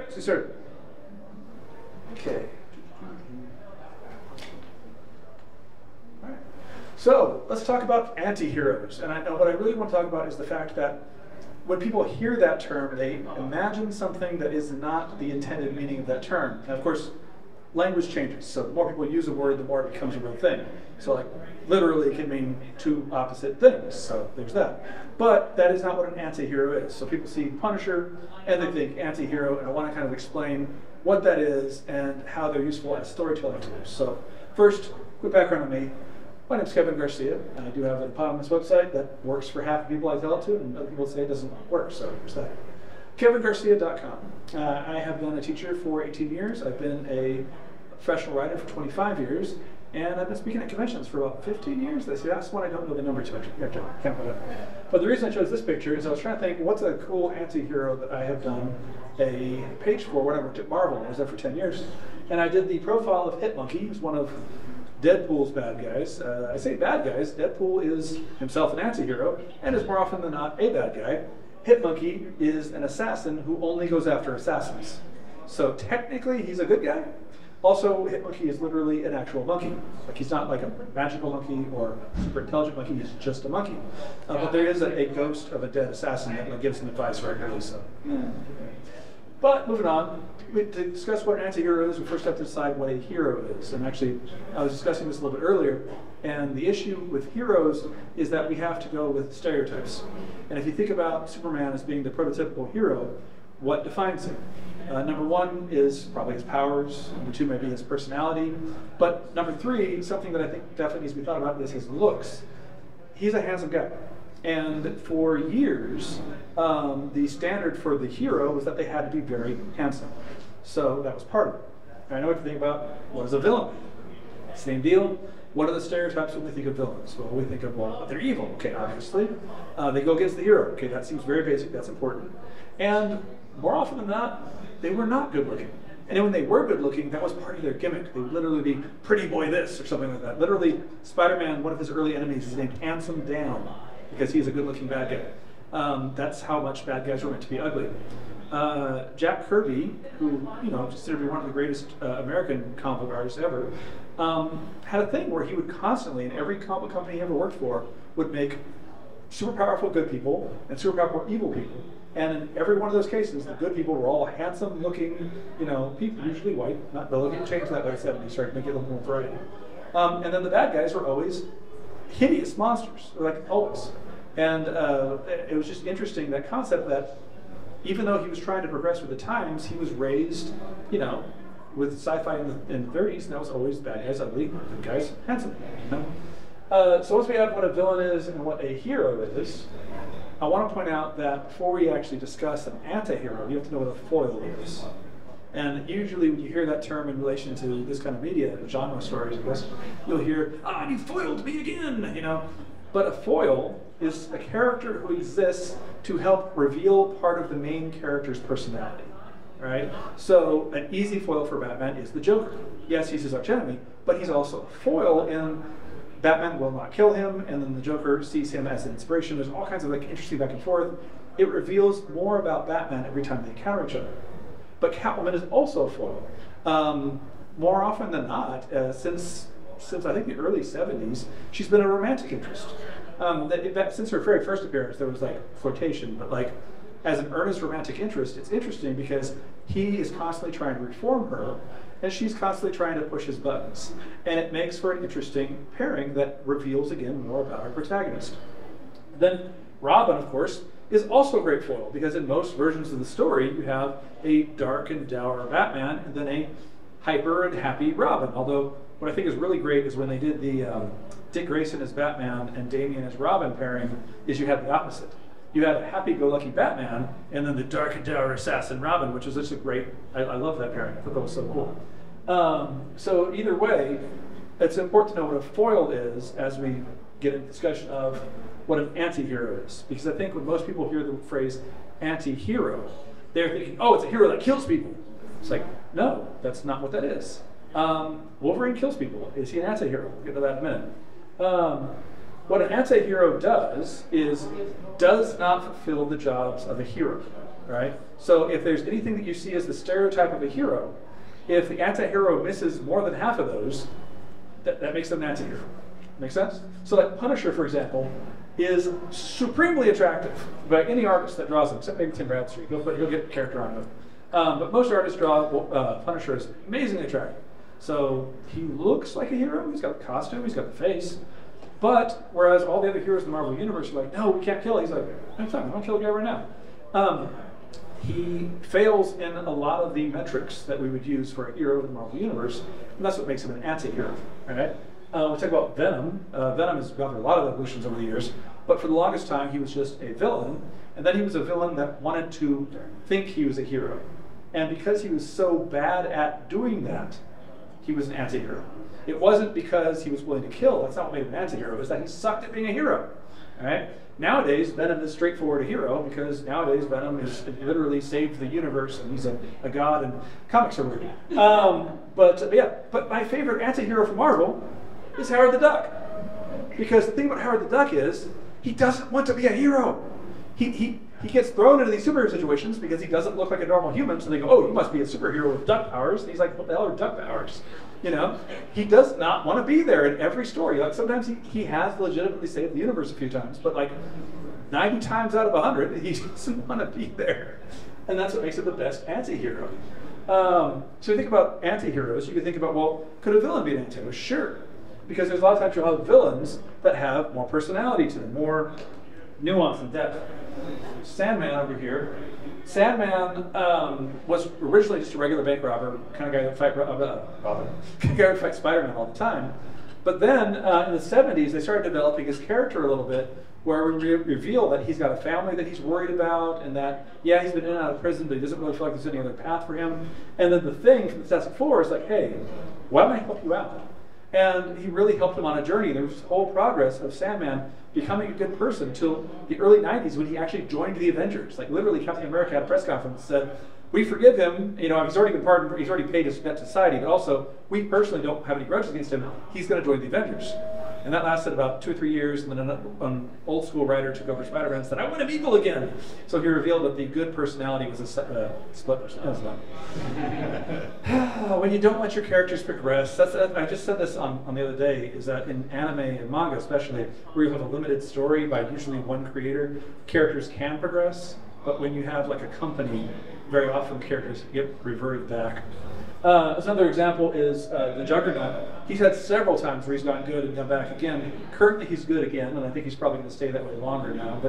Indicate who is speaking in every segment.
Speaker 1: so start. Okay. All right. So let's talk about anti-heroes. And what I really want to talk about is the fact that when people hear that term, they imagine something that is not the intended meaning of that term. And of course, language changes. So the more people use a word, the more it becomes a real thing. So like literally it can mean two opposite things. So there's that. But that is not what an anti-hero is. So people see Punisher and they think anti-hero, and I want to kind of explain what that is and how they're useful as storytelling tools. So first, quick background on me. My name is Kevin Garcia, and I do have an eponymous website that works for half the people I tell it to, and other people say it doesn't work, so there's that. KevinGarcia.com. I have been a teacher for 18 years. I've been a professional writer for 25 years, and I've been speaking at conventions for about 15 years. That's one I don't know the number to. I can't put it. But the reason I chose this picture is I was trying to think, what's a cool anti-hero that I have done a page for when I worked at Marvel. I was there for 10 years. And I did the profile of Hitmonkey, who's one of Deadpool's bad guys. I say bad guys. Deadpool is himself an anti-hero and is more often than not a bad guy. Hitmonkey is an assassin who only goes after assassins. So technically he's a good guy. Also, Hitmonkey is literally an actual monkey. Like he's not like a magical monkey or super intelligent monkey, he's just a monkey. But there is a ghost of a dead assassin that gives him advice regularly. So. But moving on, to discuss what an anti-hero is, we first have to decide what a hero is. And actually, I was discussing this a little bit earlier, and the issue with heroes is that we have to go with stereotypes. And if you think about Superman as being the prototypical hero, what defines him? Number one is probably his powers. Number two maybe his personality. But number three, something that I think definitely needs to be thought about is his looks. He's a handsome guy. And for years, the standard for the hero was that they had to be very handsome. So that was part of it. I know what to think about what is a villain. Same deal. What are the stereotypes when we think of villains? Well, we think of, well, they're evil. Okay, obviously. They go against the hero. Okay, that seems very basic. That's important. And more often than not, they were not good looking. And when they were good looking, that was part of their gimmick. They would literally be pretty boy this or something like that. Literally, Spider-Man, one of his early enemies, is named Handsome Dan, because he's a good-looking bad guy. That's how much bad guys were meant to be ugly. Jack Kirby, who considered to be one of the greatest American comic book artists ever, had a thing where he would constantly, in every comic book company he ever worked for, would make super powerful good people and super powerful evil people. And in every one of those cases, the good people were all handsome-looking, people, usually white. Not the looking changed that by the 70s, started to make it a little more variety. And then the bad guys were always hideous monsters, like always. And it was just interesting, that concept that even though he was trying to progress with the times, he was raised, with sci-fi in the 30s, and that was always bad guys ugly, good guys handsome. So once we have what a villain is and what a hero is, I want to point out that before we actually discuss an anti-hero, you have to know what a foil is. And usually when you hear that term in relation to this kind of media, genre stories, I guess, you'll hear, you foiled me again, But a foil is a character who exists to help reveal part of the main character's personality, right? So an easy foil for Batman is the Joker. Yes, he's his archenemy, but he's also a foil, and Batman will not kill him, and then the Joker sees him as an inspiration. There's all kinds of interesting back and forth. It reveals more about Batman every time they encounter each other. But Catwoman is also a foil. More often than not, since I think the early 70s, she's been a romantic interest. Since her very first appearance, there was flirtation, but as an earnest romantic interest, it's interesting because he is constantly trying to reform her, and she's constantly trying to push his buttons. And it makes for an interesting pairing that reveals, again, more about our protagonist. Then Robin, of course, is also a great foil, because in most versions of the story, you have a dark and dour Batman, and then a hyper and happy Robin. Although, what I think is really great is when they did the Dick Grayson as Batman and Damian as Robin pairing, is you had the opposite. You had a happy-go-lucky Batman, and then the dark and dour assassin Robin, which is just a great, I love that pairing. I thought that was so cool. So either way, it's important to know what a foil is as we get into discussion of what an anti-hero is. Because I think when most people hear the phrase anti-hero, they're thinking, oh, it's a hero that kills people. It's like, no, that's not what that is. Wolverine kills people. Is he an anti-hero? We'll get to that in a minute. What an anti-hero does is does not fulfill the jobs of a hero. right? So if there's anything that you see as the stereotype of a hero, if the anti-hero misses more than half of those, that makes them an anti-hero. Make sense? So like Punisher, for example, is supremely attractive by any artist that draws him, except maybe Tim Bradstreet. He'll get character on him. But most artists draw Punisher as amazingly attractive. So he looks like a hero. He's got the costume. He's got the face. But whereas all the other heroes in the Marvel Universe are like, no, we can't kill him. He's like, I'm fine. I'm going to kill the guy right now. He fails in a lot of the metrics that we would use for a hero in the Marvel Universe, and that's what makes him an anti-hero. Right? We talk about Venom. Venom has gone through a lot of evolutions over the years, but for the longest time he was just a villain, and then he was a villain that wanted to think he was a hero. And because he was so bad at doing that, he was an anti-hero. It wasn't because he was willing to kill. That's not what made him an anti-hero. It was that he sucked at being a hero. All right? Nowadays, Venom is straightforward a hero because nowadays Venom is literally saved the universe and he's a god and comics are weird. But my favorite anti-hero from Marvel is Howard the Duck. Because the thing about Howard the Duck is he doesn't want to be a hero. He gets thrown into these superhero situations because he doesn't look like a normal human, so they go, oh, you must be a superhero with duck powers. And he's like, what the hell are duck powers? You know, he does not want to be there in every story. Like sometimes he has legitimately saved the universe a few times, but like 90 times out of 100, he doesn't want to be there. And that's what makes it the best anti-hero. So you think about anti-heroes, you can think about, well, could a villain be an anti-hero? Sure. Because there's a lot of times you'll have villains that have more personality to them, more nuance and depth. Sandman over here. Sandman was originally just a regular bank robber, kind of guy that would fight Spider-Man all the time. But then in the 70s, they started developing his character a little bit, where we reveal that he's got a family that he's worried about, and that, yeah, he's been in and out of prison, but he doesn't really feel like there's any other path for him. And then the Thing from the Fantastic Four is like, hey, why don't I help you out? And he really helped him on a journey. There was this whole progress of Sandman becoming a good person until the early 90s when he actually joined the Avengers. Like literally Captain America had a press conference and said, we forgive him, you know, he's already been pardoned, he's already paid his debt to society, but also we personally don't have any grudges against him. He's going to join the Avengers. And that lasted about 2 or 3 years, and then an old school writer took over Spider-Man and said, I want him evil again. So he revealed that the good personality was a split personality. When you don't let your characters progress, I just said this on the other day, is that in anime and manga especially, where you have a limited story by usually one creator, characters can progress, but when you have like a company, very often characters get reverted back. Another example is the Juggernaut. He's had several times where he's gotten good and come back again. Currently he's good again, and I think he's probably going to stay that way longer now.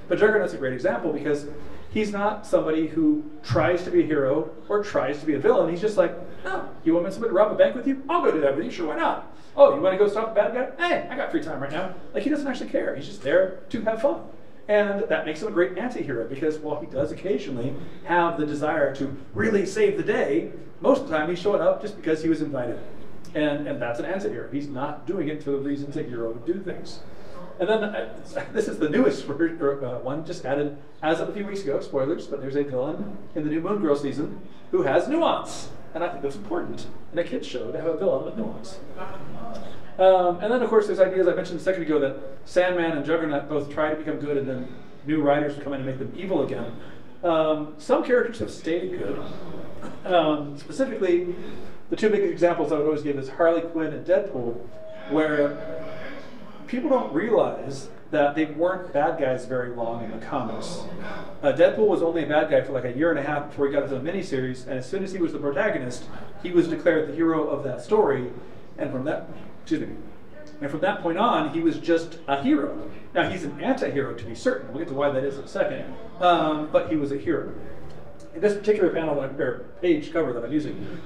Speaker 1: But Juggernaut's a great example because he's not somebody who tries to be a hero or tries to be a villain. He's just like, oh, you want somebody to rob a bank with you? I'll go do that with you. Sure, why not? Oh, you want to go stop a bad guy? Hey, I got free time right now. Like, he doesn't actually care. He's just there to have fun. And that makes him a great anti-hero because while he does occasionally have the desire to really save the day, most of the time he's showing up just because he was invited. And that's an anti-hero. He's not doing it for the reasons a hero would do things. And then this is the newest one just added as of a few weeks ago, spoilers, but there's a villain in the new Moon Girl season who has nuance. And I think that's important in a kid's show to have a villain with nuance. And then, of course, there's ideas I mentioned a second ago that Sandman and Juggernaut both try to become good and then new writers would come in and make them evil again. Some characters have stayed good. Specifically, the two big examples I would always give is Harley Quinn and Deadpool, where people don't realize that they weren't bad guys very long in the comics. Deadpool was only a bad guy for like a year and a half before he got into the miniseries, and as soon as he was the protagonist, he was declared the hero of that story, and from that point on, he was just a hero. Now, he's an anti-hero to be certain. We'll get to why that is in a second. But he was a hero. In this particular page cover that I'm using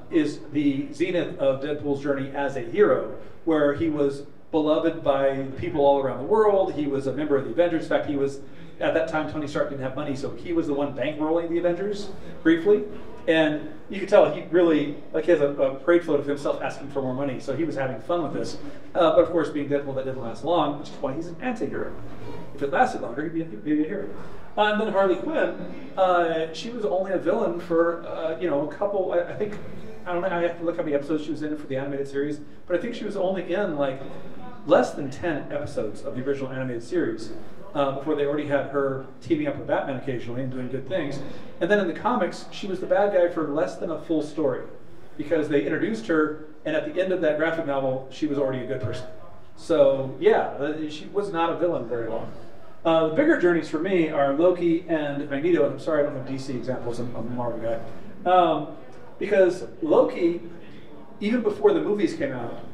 Speaker 1: is the zenith of Deadpool's journey as a hero, where he was beloved by people all around the world. He was a member of the Avengers. In fact, he was, at that time, Tony Stark didn't have money, so he was the one bankrolling the Avengers, briefly. And you could tell he really, like, he has a parade float of himself asking for more money, so he was having fun with this. But of course, being Deadpool, that didn't last long, which is why he's an anti-hero. If it lasted longer, he'd be a hero. And then Harley Quinn, she was only a villain for, a couple, I think, I don't know, I have to look how many episodes she was in for the animated series, but I think she was only in, like, less than 10 episodes of the original animated series. before they already had her teaming up with Batman occasionally and doing good things. And then in the comics, she was the bad guy for less than a full story, because they introduced her, and at the end of that graphic novel, she was already a good person. So yeah, she was not a villain very long. The bigger journeys for me are Loki and Magneto, and I'm sorry I don't have DC examples, I'm a Marvel guy. Because Loki, even before the movies came out,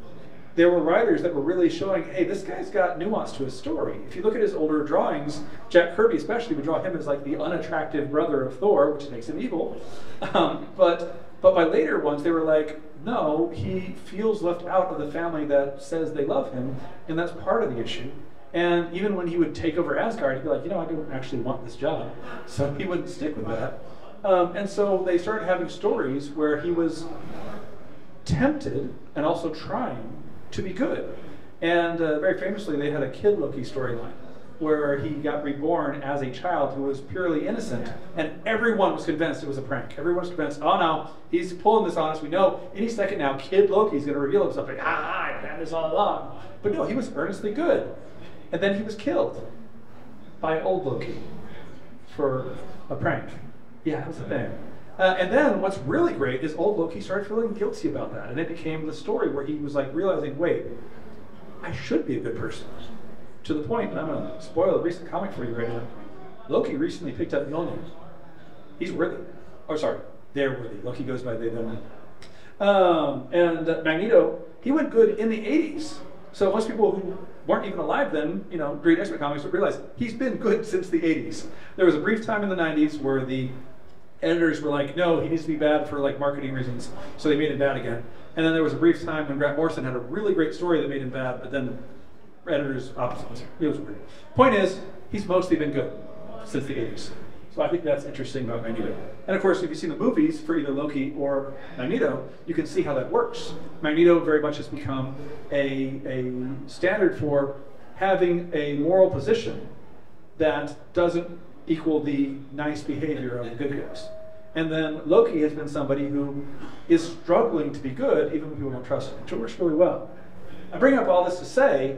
Speaker 1: there were writers that were really showing, hey, this guy's got nuance to his story. If you look at his older drawings, Jack Kirby especially would draw him as like the unattractive brother of Thor, which makes him evil. But by later ones, they were like, no, he feels left out of the family that says they love him, and that's part of the issue. And even when he would take over Asgard, he'd be like, I don't actually want this job. So he wouldn't stick with that. And so they started having stories where he was tempted and also trying to be good. And very famously, they had a Kid Loki storyline where he got reborn as a child who was purely innocent, and everyone was convinced it was a prank. Everyone was convinced, oh no, he's pulling this on us. We know any second now, Kid Loki's going to reveal himself. Like, I planned this all along. But no, he was earnestly good. And then he was killed by old Loki for a prank. Yeah, that was the thing. And then what's really great is old Loki started feeling guilty about that. And it became the story where he was like realizing, wait, I should be a good person. To the point, and I'm going to spoil a recent comic for you right now, Loki recently picked up Mjolnir. He's worthy. Oh, sorry, they're worthy. Loki goes by they, them. And Magneto, he went good in the 80s. So most people who weren't even alive then, read X-Men comics would realize he's been good since the 80s. There was a brief time in the 90s where the editors were like, no, he needs to be bad for like marketing reasons. So they made him bad again. And then there was a brief time when Grant Morrison had a really great story that made him bad, but then editors opposite. It was weird. Point is, he's mostly been good since the 80s. So I think that's interesting about Magneto. And of course, if you've seen the movies for either Loki or Magneto, you can see how that works. Magneto very much has become a standard for having a moral position that doesn't equal the nice behavior of the good guys. And then Loki has been somebody who is struggling to be good, even when people don't trust him, which works really well. I bring up all this to say,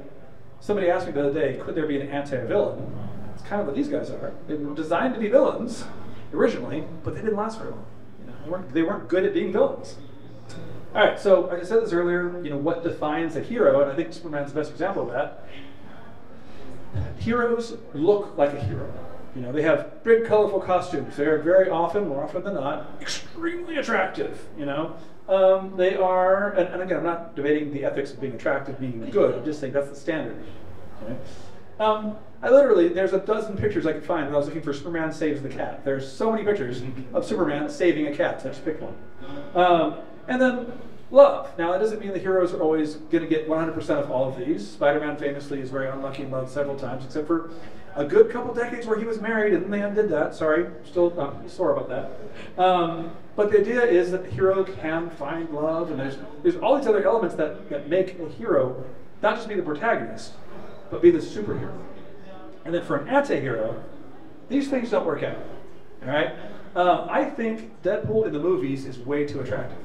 Speaker 1: somebody asked me the other day, could there be an anti-villain? It's kind of what these guys are. They were designed to be villains originally, but they didn't last very long. They weren't good at being villains. All right, so I said this earlier, what defines a hero, and I think Superman's the best example of that. Heroes look like a hero. They have big, colorful costumes. They're very often, more often than not, extremely attractive. They are, and again, I'm not debating the ethics of being attractive, being good. I'm just saying that's the standard. Okay? There's a dozen pictures I could find when I was looking for Superman saves the cat. There's so many pictures of Superman saving a cat, so I just picked one. And then love. Now, that doesn't mean the heroes are always going to get 100% of all of these. Spider-Man famously is very unlucky in love several times, except for a good couple decades where he was married and then they undid that. Sorry, still sore about that. But the idea is that the hero can find love, and there's all these other elements that make a hero not just be the protagonist, but be the superhero. And then for an anti-hero, these things don't work out. All right? I think Deadpool in the movies is way too attractive.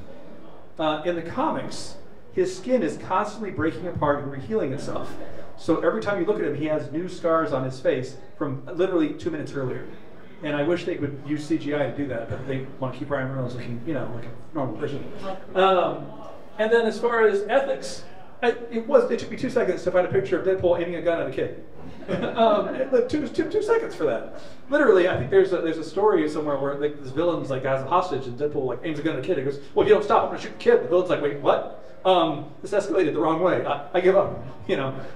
Speaker 1: In the comics, his skin is constantly breaking apart and rehealing itself. So every time you look at him, he has new scars on his face from literally 2 minutes earlier. And I wish they would use CGI to do that, but they want to keep Ryan Reynolds looking, like a normal person. And then as far as ethics, it took me 2 seconds to find a picture of Deadpool aiming a gun at a kid. It took 2 seconds for that. Literally, I think there's a story somewhere where this villain's has a hostage and Deadpool aims a gun at a kid. He goes, well, if you don't stop, I'm gonna shoot the kid. The villain's like, wait, what? This escalated the wrong way. I give up.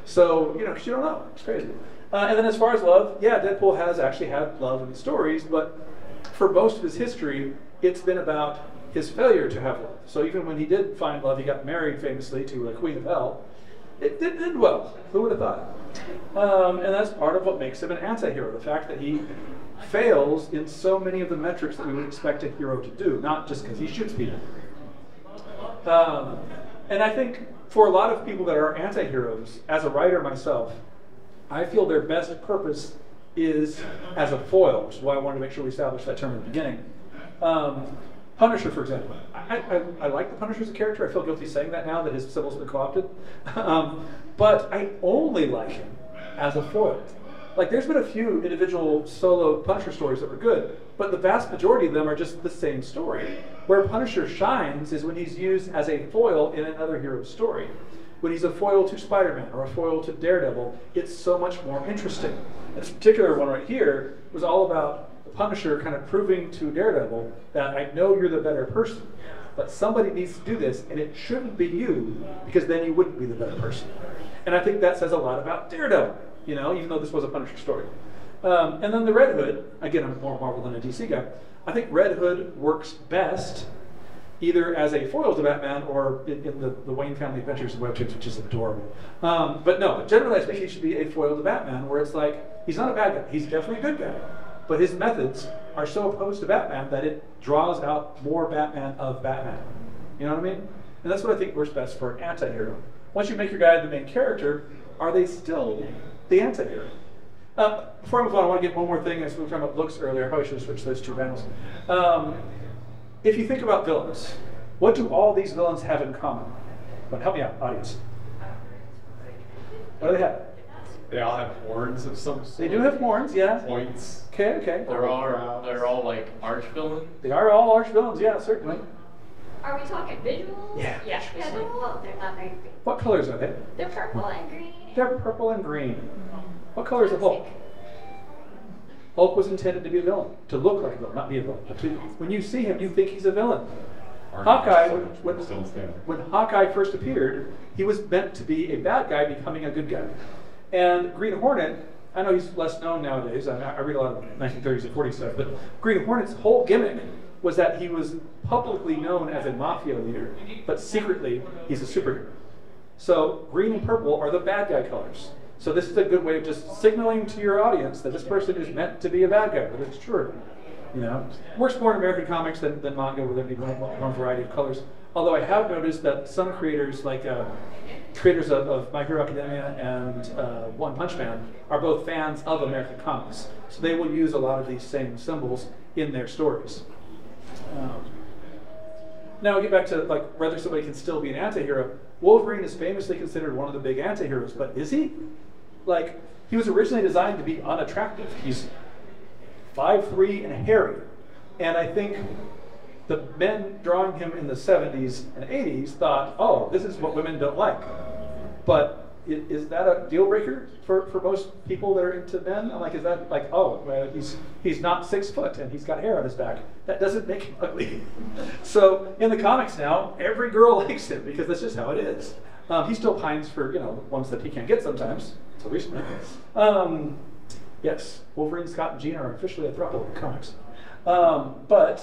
Speaker 1: So because you don't know. It's crazy. And then as far as love, yeah, Deadpool has actually had love in the stories, but for most of his history, it's been about his failure to have love. So even when he did find love, he got married famously to a Queen of Hell. It did well. Who would have thought? And that's part of what makes him an anti-hero, the fact that he fails in so many of the metrics that we would expect a hero to do, not just because he shoots people. And I think for a lot of people that are anti-heroes, as a writer myself, I feel their best purpose is as a foil, which is why I wanted to make sure we established that term at the beginning. Punisher, for example. I like the Punisher as a character. I feel guilty saying that now that his symbol's been co-opted. But I only like him as a foil. Like, there's been a few individual solo Punisher stories that were good, but the vast majority of them are just the same story. Where Punisher shines is when he's used as a foil in another hero's story. When he's a foil to Spider-Man or a foil to Daredevil, it's so much more interesting. This particular one right here was all about the Punisher kind of proving to Daredevil that I know you're the better person, but somebody needs to do this, and it shouldn't be you, because then you wouldn't be the better person. And I think that says a lot about Daredevil, you know, even though this was a Punisher story. And then the Red Hood, again, I'm more Marvel than a DC guy. I think Red Hood works best either as a foil to Batman or in the Wayne Family Adventures and webtoons, which is adorable. But no, generally I think he should be a foil to Batman, where it's like, he's not a bad guy, he's definitely a good guy, but his methods are so opposed to Batman that it draws out more Batman of Batman. You know what I mean? And that's what I think works best for an anti-hero. Once you make your guy the main character, are they still the anti-hero? Before I move on, I want to get one more thing. As we were talking about looks earlier, I probably should have switched those two panels. If you think about villains, what do all these villains have in common? But help me out, audience. What do they have?
Speaker 2: They all have horns of some sort.
Speaker 1: They do have horns, yeah.
Speaker 2: Points.
Speaker 1: Okay, okay.
Speaker 2: They're all like arch villains.
Speaker 1: They are all arch villains, yeah, certainly.
Speaker 3: Are we talking visuals?
Speaker 1: Yeah.
Speaker 3: Yeah, well, they're not very big.
Speaker 1: What colors are they?
Speaker 3: They're purple and green.
Speaker 1: They're purple and green. What color is the Hulk? Hulk was intended to be a villain, to look like a villain, not be a villain. When you see him, you think he's a villain. Hawkeye, when Hawkeye first appeared, he was meant to be a bad guy becoming a good guy. And Green Hornet, I know he's less known nowadays, I read a lot of 1930s and 40s stuff, but Green Hornet's whole gimmick was that he was publicly known as a mafia leader, but secretly he's a superhero. So green and purple are the bad guy colors. So this is a good way of just signaling to your audience that this person is meant to be a bad guy, whether it's true or not. You know, works more in American comics than manga, where they need one variety of colors. Although I have noticed that some creators, like creators of My Hero Academia and One Punch Man, are both fans of American comics. So they will use a lot of these same symbols in their stories. Now we get back to like whether somebody can still be an anti-hero. Wolverine is famously considered one of the big anti-heroes, but is he? Like, he was originally designed to be unattractive. He's 5'3" and hairy. And I think the men drawing him in the 70s and 80s thought, oh, this is what women don't like. But is that a deal breaker for most people that are into men? I'm like, is that like, oh, well, he's not 6 foot and he's got hair on his back. That doesn't make him ugly. So in the comics now, every girl likes him because that's just how it is. He still pines for, you know, ones that he can't get sometimes. So recently. Yes, Wolverine, Scott, and Jean are officially a throuple in comics. But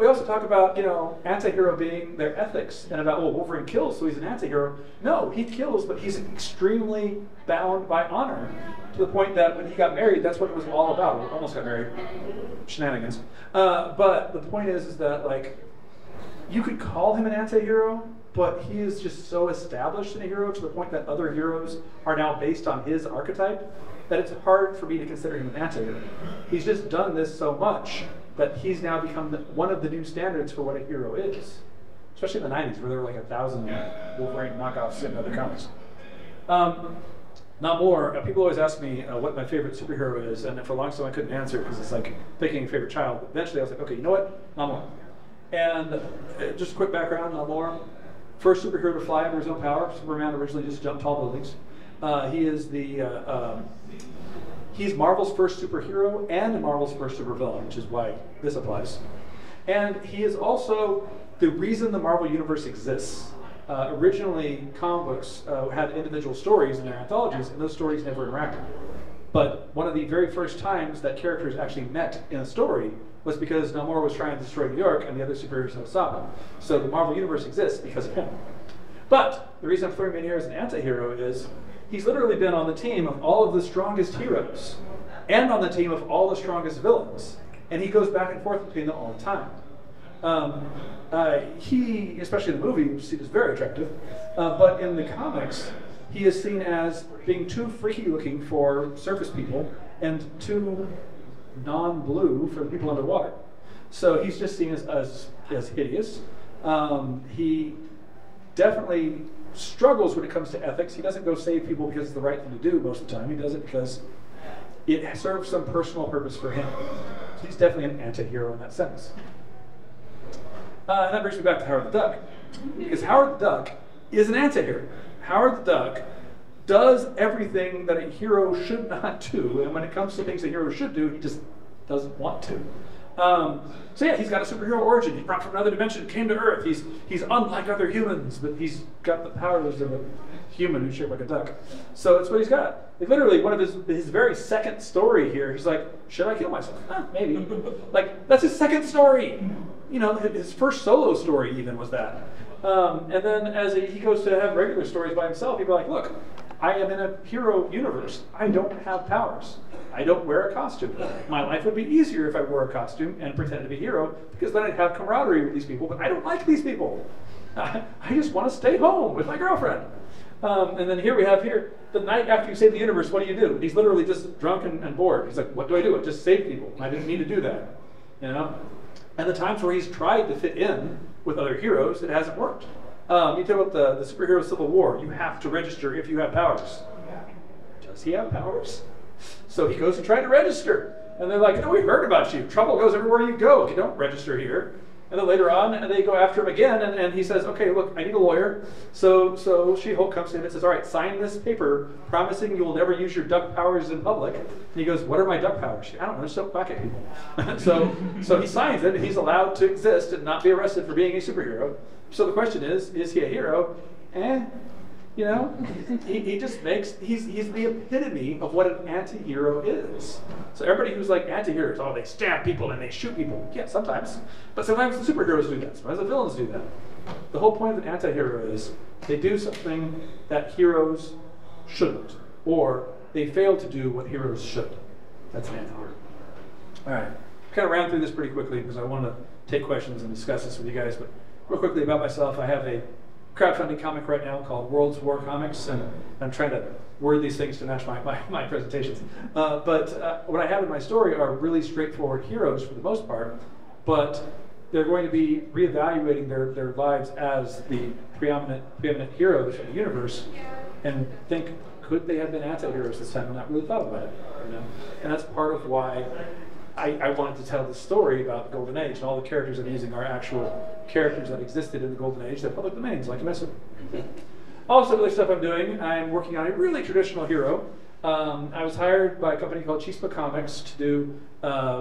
Speaker 1: we also talk about, you know, anti-hero being their ethics and about, well, Wolverine kills, so he's an anti-hero. No, he kills, but he's extremely bound by honor to the point that when he got married, that's what it was all about. He almost got married. Shenanigans. But the point is that, like, you could call him an anti-hero, but he is just so established in a hero to the point that other heroes are now based on his archetype that it's hard for me to consider him an anti-hero. He's just done this so much that he's now become one of the new standards for what a hero is. Especially in the 90s, where there were like 1,000 Wolverine knockoffs in other comics. Namor, people always ask me what my favorite superhero is, and for a long time I couldn't answer because it's like picking a favorite child. But eventually I was like, okay, you know what? Namor. And just a quick background, Namor, first superhero to fly under his own power. Superman originally just jumped tall buildings. He is he's Marvel's first superhero and Marvel's first supervillain, which is why this applies. And he is also the reason the Marvel Universe exists. Originally, comic books had individual stories in their anthologies, and those stories never interacted. But one of the very first times that characters actually met in a story was because Namor was trying to destroy New York, and the other superheroes had stopped him. So the Marvel Universe exists because of him. But the reason I'm throwing him in here as an anti-hero is he's literally been on the team of all of the strongest heroes and on the team of all the strongest villains. And he goes back and forth between them all the time. He, especially in the movie, is very attractive. But in the comics, he is seen as being too freaky looking for surface people and too non-blue for the people underwater. So he's just seen as hideous. definitely struggles when it comes to ethics. He doesn't go save people because it's the right thing to do most of the time. He does it because it serves some personal purpose for him. So he's definitely an anti-hero in that sense. And that brings me back to Howard the Duck. Because Howard the Duck is an anti-hero. Howard the Duck does everything that a hero should not do, and when it comes to things a hero should do, he just doesn't want to. So yeah, he's got a superhero origin. He's brought from another dimension, came to Earth. He's unlike other humans, but he's got the powers of a human who's shaped like a duck. So that's what he's got. Like, literally, one of his very second story here, he's like, should I kill myself? Maybe. Like, that's his second story. You know, his first solo story even was that. And then as he goes to have regular stories by himself, he'd be like, look, I am in a hero universe. I don't have powers. I don't wear a costume. My life would be easier if I wore a costume and pretended to be a hero, because then I'd have camaraderie with these people, but I don't like these people. I just want to stay home with my girlfriend. And then here we have the night after you save the universe, what do? He's literally just drunk and bored. He's like, what do? I just save people. I didn't need to do that. You know? And the times where he's tried to fit in with other heroes, it hasn't worked. You talk about the superhero civil war. You have to register if you have powers. Does he have powers? So he goes to try to register. And they're like, we heard about you. Trouble goes everywhere you go if you don't register here. And then later on, and they go after him again, and he says, okay, look, I need a lawyer. So She-Hulk comes in and says, all right, sign this paper promising you will never use your duck powers in public. And he goes, what are my duck powers? I don't know, just don't quack at people. so he signs it, and he's allowed to exist and not be arrested for being a superhero. So the question is he a hero? You know, he just he's the epitome of what an anti-hero is. So everybody who's like anti-heroes, they stab people and they shoot people. Yeah, sometimes. But sometimes the superheroes do that. Sometimes the villains do that. The whole point of an anti-hero is they do something that heroes shouldn't, or they fail to do what heroes should. That's an anti-hero. All right. Kind of ran through this pretty quickly because I want to take questions and discuss this with you guys. But real quickly about myself, I have a crowdfunding comic right now called World's War Comics, and I'm trying to word these things to match my presentations. But what I have in my story are really straightforward heroes for the most part, but they're going to be reevaluating their lives as the preeminent heroes of the universe, and think, could they have been anti-heroes this time and not really thought about it? You know? And that's part of why I wanted to tell the story about the Golden Age, and all the characters I'm using are actual characters that existed in the Golden Age that public domains, like Mesa. Also, other stuff I'm doing, I'm working on a really traditional hero. I was hired by a company called Chispa Comics to do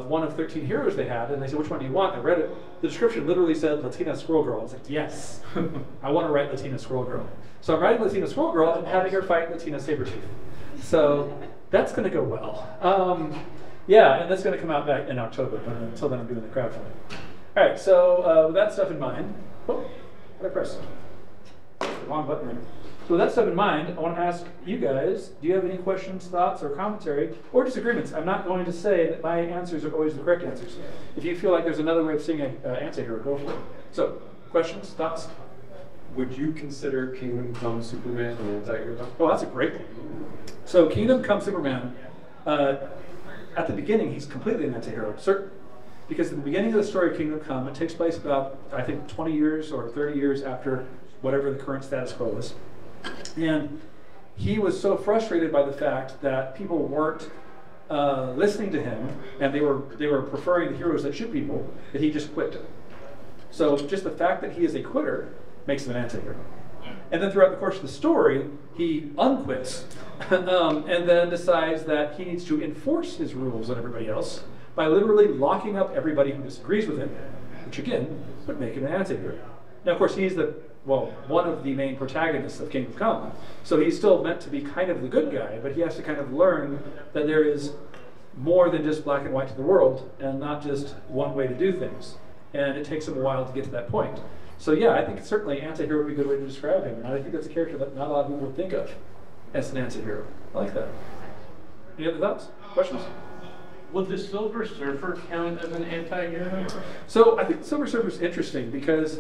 Speaker 1: one of 13 heroes they had, and they said, which one do you want? I read it. The description literally said Latina Squirrel Girl. I was like, yes, I want to write Latina Squirrel Girl. So I'm writing Latina Squirrel Girl and having her fight Latina Sabretooth. So that's going to go well. Yeah, and that's going to come out back in October, but until then I'm doing the crowdfunding. All right, so with that stuff in mind, what did I press? Wrong button there. So with that stuff in mind, I want to ask you guys, do you have any questions, thoughts, or commentary, or disagreements? I'm not going to say that my answers are always the correct answers. If you feel like there's another way of seeing an anti-hero, go for it. So, questions, thoughts?
Speaker 2: Would you consider Kingdom Come Superman an anti-hero?
Speaker 1: Oh, that's a great one. So Kingdom Come Superman, at the beginning, he's completely an anti-hero, certain. Because at the beginning of the story of Kingdom Come, it takes place about, I think, 20 years or 30 years after whatever the current status quo is. And he was so frustrated by the fact that people weren't listening to him, and they were preferring the heroes that shoot people, that he just quit. So just the fact that he is a quitter makes him an anti-hero. And then throughout the course of the story, he unquits, and then decides that he needs to enforce his rules on everybody else by literally locking up everybody who disagrees with him, which again would make him an anti-hero. Now, of course, he's one of the main protagonists of Kingdom Come, so he's still meant to be kind of the good guy, but he has to kind of learn that there is more than just black and white to the world, and not just one way to do things. And it takes him a while to get to that point. So yeah, I think certainly anti-hero would be a good way to describe him, and I think that's a character that not a lot of people would think of as an anti-hero. I like that. Any other thoughts? Questions?
Speaker 2: Would the Silver Surfer count as an anti-hero?
Speaker 1: So I think the Silver Surfer is interesting because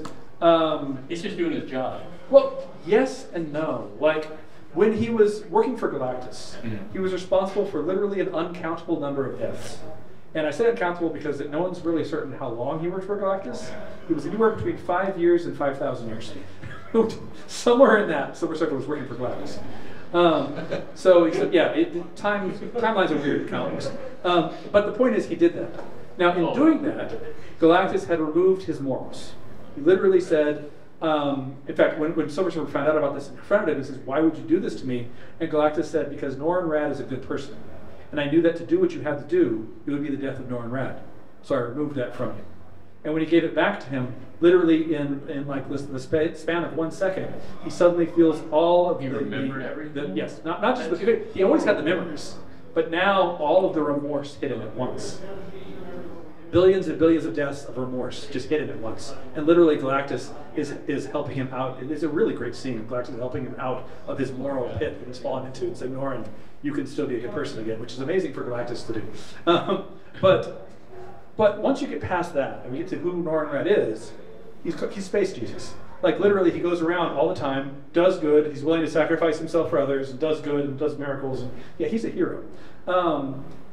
Speaker 2: he's just doing his job.
Speaker 1: Well, yes and no. Like when he was working for Galactus, he was responsible for literally an uncountable number of deaths. And I say uncountable because no one's really certain how long he worked for Galactus. He was anywhere between 5 years and 5,000 years. Somewhere in that, Silver Surfer was working for Galactus. So he said, yeah, timelines are weird in comics. But the point is, he did that. Now, in doing that, Galactus had removed his morals. He literally said, in fact, when Silver Surfer found out about this and confronted him, he says, "Why would you do this to me?" And Galactus said, "Because Norrin Radd is a good person. And I knew that to do what you had to do, it would be the death of Norrin Radd. So I removed that from you." And when he gave it back to him, literally in like the span of 1 second, he suddenly feels all of
Speaker 2: He remembered everything?
Speaker 1: yes, not just he always had the memories, but now all of the remorse hit him at once. Billions and billions of deaths of remorse just hit him at once. And literally Galactus is helping him out. It is a really great scene. Galactus is helping him out of his moral pit that he's fallen into and saying, "Norrin, you can still be a good person again," which is amazing for Galactus to do. But once you get past that and we get to who Norrin Radd is, he's space Jesus. Like literally he goes around all the time, does good, he's willing to sacrifice himself for others, and does good and does miracles. And yeah, he's a hero.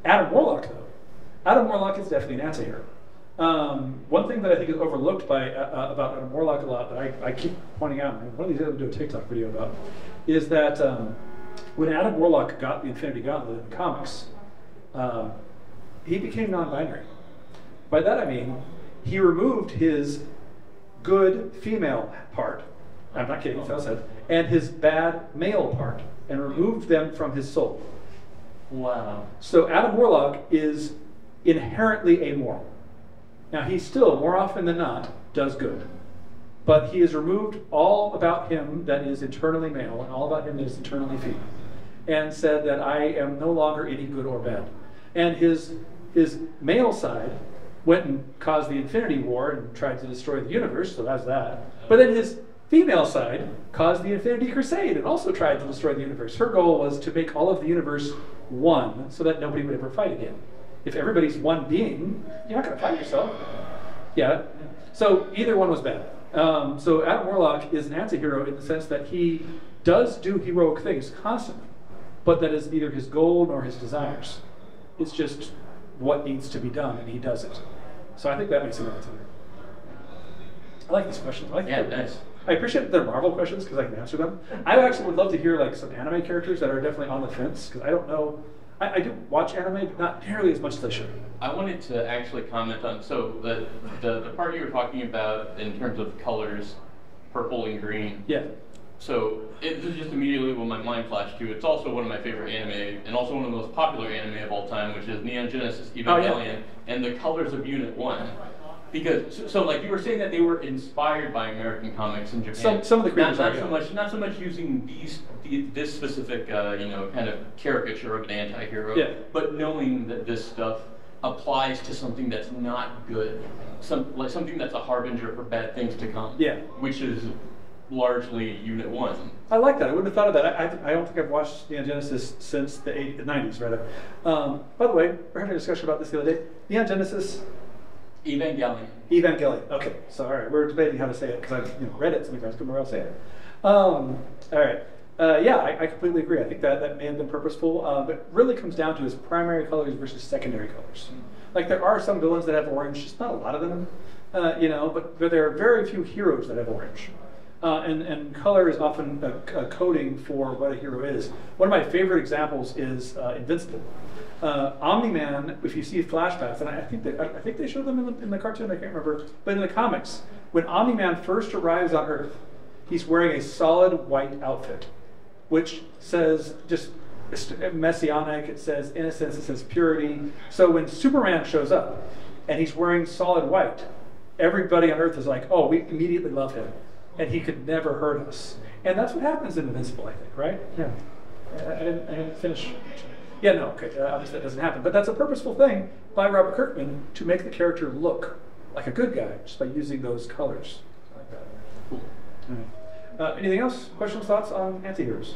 Speaker 1: Adam Warlock though. Adam Warlock is definitely an anti-hero. One thing that I think is overlooked about Adam Warlock a lot that I keep pointing out, and one of these days I'm going to do a TikTok video about, is that when Adam Warlock got the Infinity Gauntlet in the comics, he became non-binary. By that I mean, he removed his good female part, I'm not kidding, that's what I said, and his bad male part, and removed them from his soul.
Speaker 4: Wow.
Speaker 1: So Adam Warlock is inherently amoral. Now he still, more often than not, does good. But he has removed all about him that is internally male and all about him that is internally female, and said that I am no longer any good or bad. And his male side went and caused the Infinity War and tried to destroy the universe, so that's that. But then his female side caused the Infinity Crusade and also tried to destroy the universe. Her goal was to make all of the universe one so that nobody would ever fight again. If everybody's one being, you're not going to fight yourself. Yeah. So either one was bad. So Adam Warlock is an anti-hero in the sense that he does do heroic things constantly, but that is neither his goal nor his desires. It's just what needs to be done, and he does it. So I think that makes him an anti-hero. I like these questions. I like
Speaker 4: Nice.
Speaker 1: I appreciate that they're Marvel questions because I can answer them. I actually would love to hear like some anime characters that are definitely on the fence because I don't know. I do watch anime, but not nearly as much as I should.
Speaker 4: I wanted to actually comment on, so the part you were talking about in terms of colors, purple and green.
Speaker 1: Yeah.
Speaker 4: So this is just immediately what my mind flashed to. It's also one of my favorite anime, and also one of the most popular anime of all time, which is Neon Genesis Evangelion, and the colors of Unit 1. Because so like you were saying that they were inspired by American comics in Japan.
Speaker 1: Some of the creators
Speaker 4: not so much using this specific kind of caricature of an anti-hero, but knowing that this stuff applies to something that's not good, something that's a harbinger for bad things to come.
Speaker 1: Yeah.
Speaker 4: Which is largely Unit 1.
Speaker 1: I like that. I wouldn't have thought of that. I don't think I've watched Neon Genesis since the 90s, rather. By the way, we're having a discussion about this the other day. Neon Genesis Evangelion. Okay, so all right, we're debating how to say it because I've read it so many times, couldn't remember how to say it. All right. I completely agree. I think that may have been purposeful, but it really comes down to his primary colors versus secondary colors. Like there are some villains that have orange, just not a lot of them, but there are very few heroes that have orange. And color is often a coding for what a hero is. One of my favorite examples is Invincible. Omni-Man, if you see flashbacks, and I think they showed them in the cartoon, I can't remember, but in the comics, when Omni-Man first arrives on Earth, he's wearing a solid white outfit, which says just messianic, it says innocence, it says purity. So when Superman shows up and he's wearing solid white, everybody on Earth is like, oh, we immediately love him. And he could never hurt us. And that's what happens in Invincible, I think, right? Yeah. I didn't finish. Yeah, no, okay, obviously that doesn't happen. But that's a purposeful thing by Robert Kirkman to make the character look like a good guy, just by using those colors. I like that. Cool. All right. Anything else? Questions, thoughts on anti-heroes?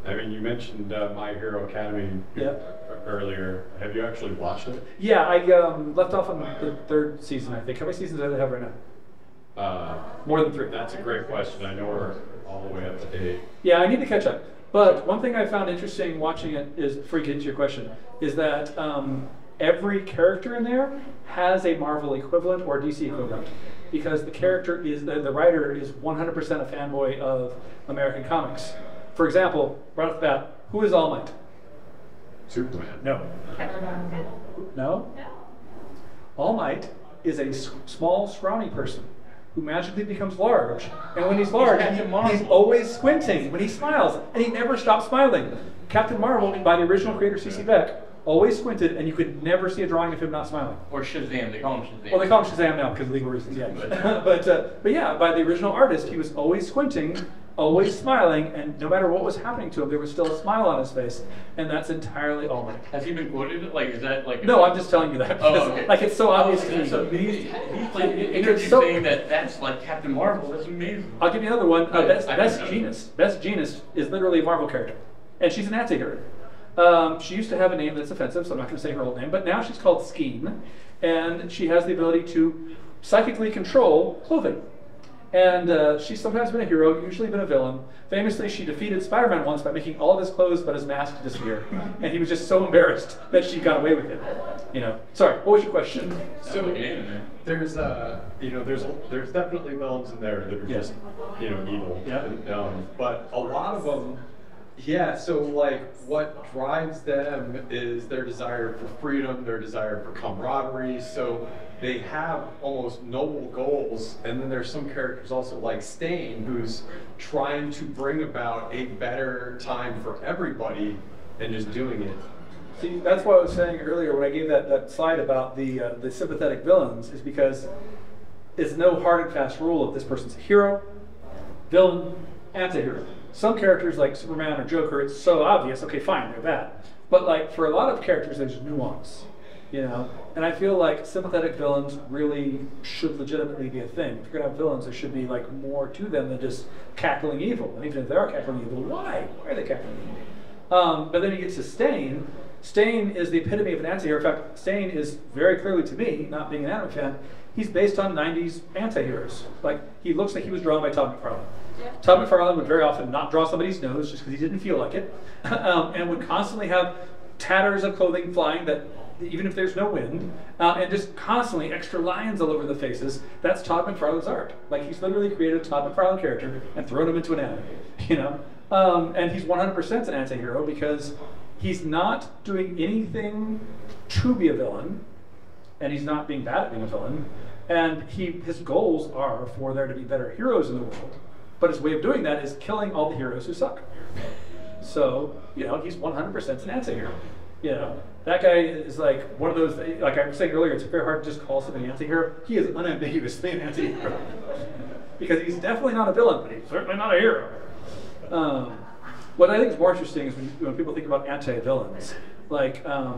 Speaker 2: I mean, you mentioned My Hero Academia earlier. Have you actually watched it?
Speaker 1: Yeah, I left off on the 3rd season, I think. How many seasons do they have right now? More than 3.
Speaker 2: That's a great question. I know we're all the way up to 8.
Speaker 1: Yeah, I need to catch up. But one thing I found interesting watching it is, before you get into your question, is that every character in there has a Marvel equivalent or DC equivalent. because the character is, the writer is 100% a fanboy of American comics. For example, right off the bat, who is All Might?
Speaker 2: Superman.
Speaker 1: No. No?
Speaker 3: No.
Speaker 1: All Might is a small, scrawny person who magically becomes large. And when he's large, he's always squinting when he smiles, and he never stops smiling. Captain Marvel, by the original creator C.C. Beck, always squinted, and you could never see a drawing of him not smiling.
Speaker 4: Or Shazam, they call him Shazam.
Speaker 1: Well, they call him Shazam now because of legal reasons, yeah. But yeah, by the original artist, he was always squinting, always smiling, and no matter what was happening to him, there was still a smile on his face, and that's entirely All Might.
Speaker 4: Has he been quoted? Like, is that like?
Speaker 1: No, I'm just telling you that.
Speaker 4: Oh, okay.
Speaker 1: Like, it's so obvious to me.
Speaker 4: So he's like saying that that's like Captain Marvel. That's amazing.
Speaker 1: I'll give you another one. Best Jeanist. Best Jeanist is literally a Marvel character, and she's an anti-hero. She used to have a name that's offensive, so I'm not going to say her old name, but now she's called Skeen, and she has the ability to psychically control clothing. And she's sometimes been a hero, usually been a villain. Famously, she defeated Spider-Man once by making all of his clothes but his mask disappear. And he was just so embarrassed that she got away with it. You know. Sorry, what was your question?
Speaker 2: So there's there's definitely villains in there that are just evil.
Speaker 1: Yeah.
Speaker 2: But a lot of them, yeah. So like, what drives them is their desire for freedom, their desire for camaraderie. So they have almost noble goals, and then there's some characters also like Stain, who's trying to bring about a better time for everybody and just doing it.
Speaker 1: See, that's what I was saying earlier when I gave that slide about the sympathetic villains, is because it's no hard and fast rule of this person's a hero, villain, anti-hero. Some characters like Superman or Joker, it's so obvious, okay, fine, they're that. But like for a lot of characters, there's nuance. And I feel like sympathetic villains really should legitimately be a thing. If you're gonna have villains, there should be like more to them than just cackling evil. And even if they are cackling evil, why? Why are they cackling evil? But then you get to Stain. Stain is the epitome of an anti-hero. In fact, Stain is very clearly to me, not being an anime fan, he's based on 90s anti-heroes. Like, he looks like he was drawn by Todd McFarlane. Yeah. Todd McFarlane would very often not draw somebody's nose just because he didn't feel like it, and would constantly have tatters of clothing flying that, even if there's no wind, and just constantly extra lines all over the faces. That's Todd McFarlane's art. Like, he's literally created a Todd McFarlane character and thrown him into an anime, and he's 100% an anti-hero because he's not doing anything to be a villain, and he's not being bad at being a villain, and his goals are for there to be better heroes in the world, but his way of doing that is killing all the heroes who suck. So, he's 100% an anti-hero. That guy is like one of those, like I was saying earlier, it's very hard to just call something an anti-hero. He is unambiguously an anti-hero. Because he's definitely not a villain, but he's certainly not a hero. What I think is more interesting is when people think about anti-villains. Like, I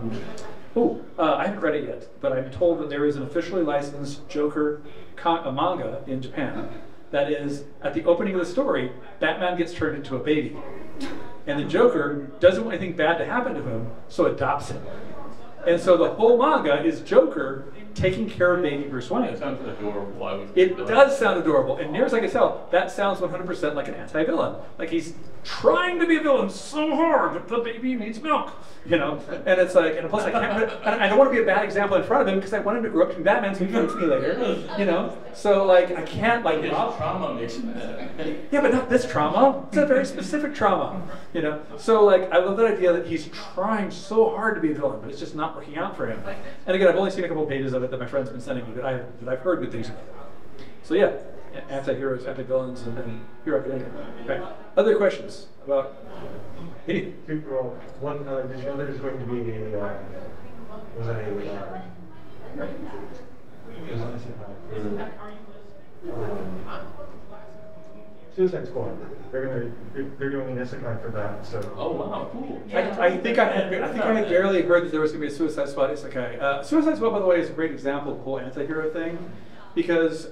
Speaker 1: haven't read it yet, but I'm told that there is an officially licensed Joker manga in Japan that is, at the opening of the story, Batman gets turned into a baby. And the Joker doesn't want anything bad to happen to him, so adopts him. And so the whole manga is Joker taking care of baby Bruce Wayne.
Speaker 4: That sounds adorable.
Speaker 1: It does sound adorable. And near as I can tell, that sounds 100% like an anti-villain. Like he's trying to be a villain so hard that the baby needs milk. And it's like, and plus I don't want to be a bad example in front of him because I want him to grow up to be Batman so he can me later. So like I can't like
Speaker 4: trauma makes it bad.
Speaker 1: Yeah, but not this trauma. It's a very specific trauma. So like I love that idea that he's trying so hard to be a villain, but it's just not working out for him. And again, I've only seen a couple of pages of it that my friend's been sending me that I've heard good things about. So yeah, anti-heroes, anti-villains, and hero academia. Okay. Other questions about any?
Speaker 5: Well, one, did you know there's going to be Suicide Squad. They're doing an isekai for that. So.
Speaker 4: Oh wow, cool.
Speaker 1: I think I barely heard that there was going to be a Suicide Squad isekai. Suicide Squad, by the way, is a great example of the whole anti-hero thing, because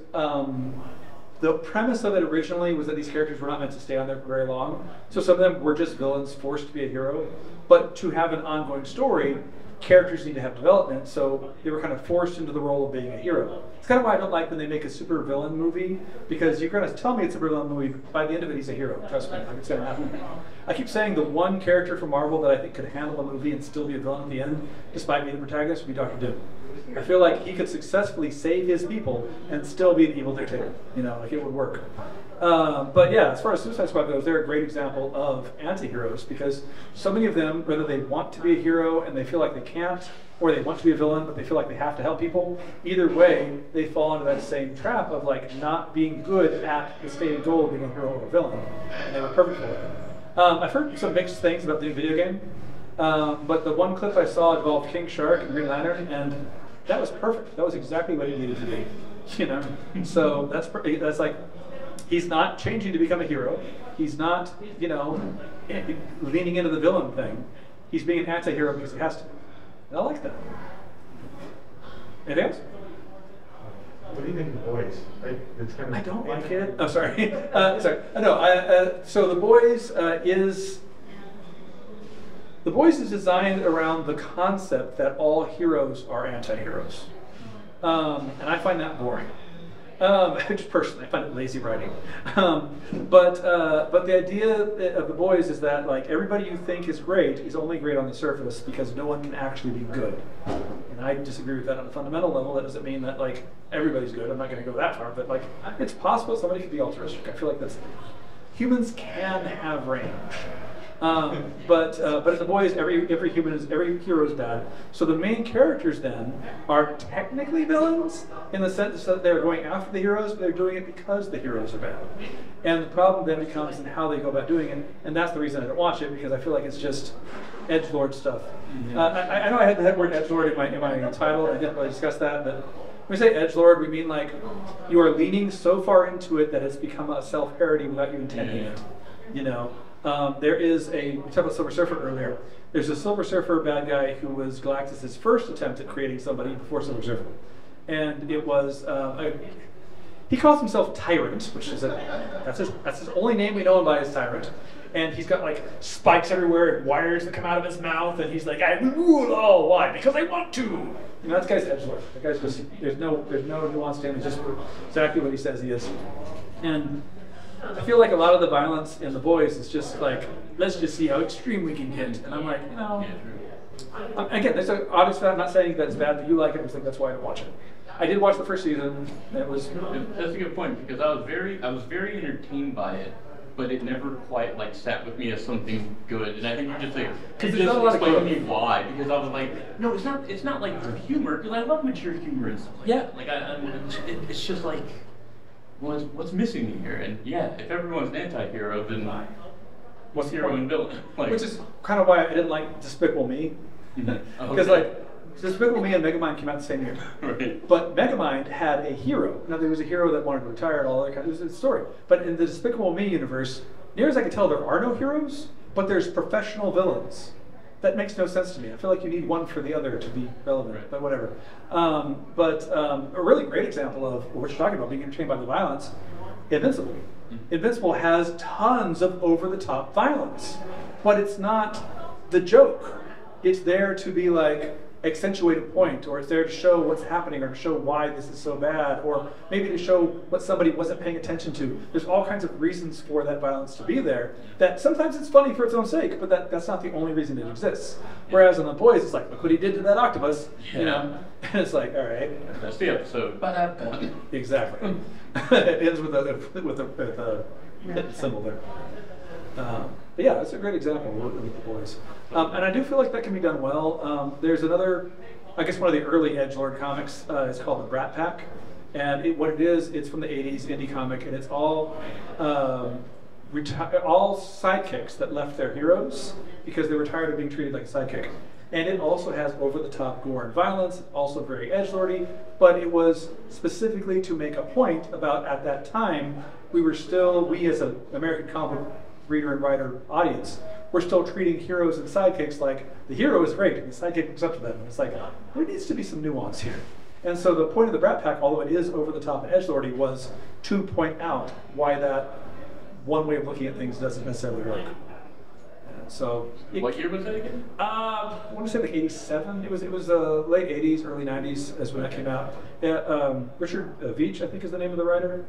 Speaker 1: the premise of it originally was that these characters were not meant to stay on there for very long. So some of them were just villains forced to be a hero. But to have an ongoing story, characters need to have development, so they were kind of forced into the role of being a hero. It's kind of why I don't like when they make a super villain movie, because you're going to tell me it's a super villain movie, by the end of it he's a hero. Trust me, like it's going to happen. I keep saying the one character from Marvel that I think could handle a movie and still be a villain at the end, despite being the protagonist, would be Dr. Doom. I feel like he could successfully save his people and still be an evil dictator. You know, like it would work. But yeah, as far as Suicide Squad goes, they're a great example of anti-heroes because so many of them, whether they want to be a hero and they feel like they can't, or they want to be a villain but they feel like they have to help people, either way, they fall into that same trap of like not being good at the stated goal of being a hero or a villain. And they were perfect for it. I've heard some mixed things about the new video game, but the one clip I saw involved King Shark and Green Lantern, and that was perfect. That was exactly what it needed to be, you know? So that's like, he's not changing to become a hero. He's not, you know, leaning into the villain thing. He's being an anti-hero because he has to. And I like that. Anything else?
Speaker 5: What do you think of The Boys? It's kind of
Speaker 1: I don't like it. Oh, sorry. Sorry. No. So The Boys is designed around the concept that all heroes are anti-heroes, and I find that boring. Just personally, I find it lazy writing. But the idea of The Boys is that like everybody you think is great is only great on the surface because no one can actually be good. And I disagree with that on a fundamental level. That doesn't mean that like everybody's good. I'm not going to go that far, but like it's possible somebody could be altruistic. I feel like humans can have range. But in The Boys, every hero is bad. So the main characters then are technically villains in the sense that they're going after the heroes, but they're doing it because the heroes are bad. And the problem then becomes in how they go about doing it, and that's the reason I don't watch it, because I feel like it's just edgelord stuff. Mm-hmm. I know I had the word edgelord in my title. I didn't really discuss that, but when we say edgelord, we mean like you are leaning so far into it that it's become a self-parody without you intending it. You know. We talked about Silver Surfer earlier. There's a Silver Surfer bad guy who was Galactus' first attempt at creating somebody before Silver Surfer. And it was, he calls himself Tyrant, which is that's his only name we know him by is Tyrant. And he's got like spikes everywhere and wires that come out of his mouth, and he's like, I rule all. Why? Because I want to. You know, that guy's edgelord. That guy's just, there's no nuance to him, it's just exactly what he says he is. And I feel like a lot of the violence in The Boys is just like, let's just see how extreme we can get. And I'm like, you know, again, there's an audience for that. I'm not saying that it's bad, but you like it. I think that's why I don't watch it. I did watch the first season. That's
Speaker 4: a good point, because I was very entertained by it, but it never quite like sat with me as something good. And I think you just like,
Speaker 1: because there's not a lot of growth.
Speaker 4: Explain to me why, because I was like, no, it's not like for humor, because I love mature humor and stuff like that. Like it's just like, what's missing here? And yeah, if everyone's an anti-hero, then what's hero and villain? Like,
Speaker 1: which is kind of why I didn't like Despicable Me. Because like Despicable Me and Megamind came out the same year.
Speaker 4: Right.
Speaker 1: But Megamind had a hero. Now there was a hero that wanted to retire and all that kind of, it was a story. But in the Despicable Me universe, near as I can tell, there are no heroes, but there's professional villains. That makes no sense to me. I feel like you need one for the other to be relevant, right. But whatever. A really great example of what you're talking about, being entertained by the violence, Invincible. Mm-hmm. Invincible has tons of over-the-top violence, but it's not the joke. It's there to be like, accentuate a point, or it's there to show what's happening, or to show why this is so bad, or maybe to show what somebody wasn't paying attention to. There's all kinds of reasons for that violence to be there, that sometimes it's funny for its own sake, but that's not the only reason it exists. Whereas in The Boys, it's like, look what he did to that octopus, you know? And it's like, all right.
Speaker 4: That's the episode.
Speaker 1: Exactly. It ends with a symbol there. But yeah, it's a great example with The Boys. And I do feel like that can be done well. There's another, I guess one of the early edgelord comics is called The Brat Pack. And what it is, it's from the 80s, indie comic, and it's all sidekicks that left their heroes because they were tired of being treated like a sidekick. And it also has over-the-top gore and violence, also very edgelordy, but it was specifically to make a point about, at that time, we as an American comic reader and writer audience, we're still treating heroes and sidekicks like the hero is great and the sidekick looks up to them. And it's like, there needs to be some nuance here. And so the point of the Brat Pack, although it is over the top and edgelordy, was to point out why that one way of looking at things doesn't necessarily work. So
Speaker 4: what year was that again?
Speaker 1: I want to say like 87. It was late 80s, early 90s is when that came out. Richard Veitch, I think, is the name of the writer.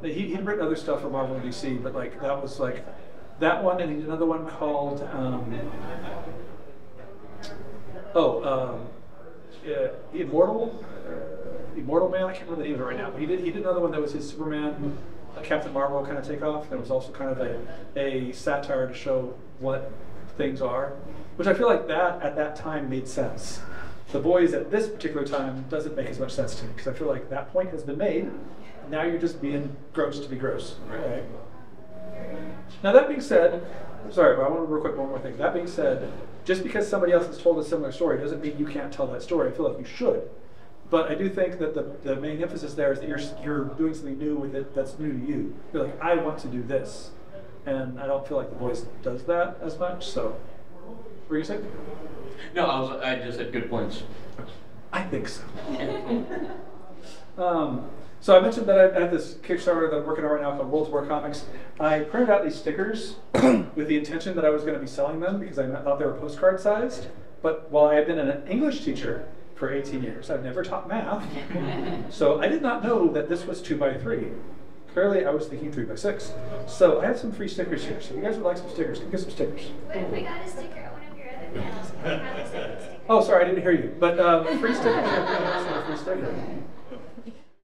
Speaker 1: He'd written other stuff for Marvel and DC, but like that was like that one, and he did another one called Immortal Man. I can't remember the name of it right now. But he did another one that was his Superman, Captain Marvel kind of takeoff. That was also kind of a satire to show what things are, which I feel like that at that time made sense. The Boys at this particular time doesn't make as much sense to me because I feel like that point has been made. Now you're just being gross to be gross. Right? Now that being said, sorry, but I want to real quick one more thing. That being said, just because somebody else has told a similar story doesn't mean you can't tell that story. I feel like you should. But I do think that the main emphasis there is that you're doing something new with it that's new to you. You're like, I want to do this. And I don't feel like The Boys does that as much, so. What were you saying?
Speaker 4: No, I just had good points.
Speaker 1: I think so. So I mentioned that I have this Kickstarter that I'm working on right now called World War Comics. I printed out these stickers with the intention that I was going to be selling them because I thought they were postcard sized. But while I have been an English teacher for 18 years, I've never taught math. So I did not know that this was 2x3. Clearly, I was thinking 3x6. So I have some free stickers here. So if you guys would like some stickers, can you get some stickers?
Speaker 3: What if we got a sticker at one of your other panels?
Speaker 1: Oh, sorry, I didn't hear you. But free stickers. Free sticker.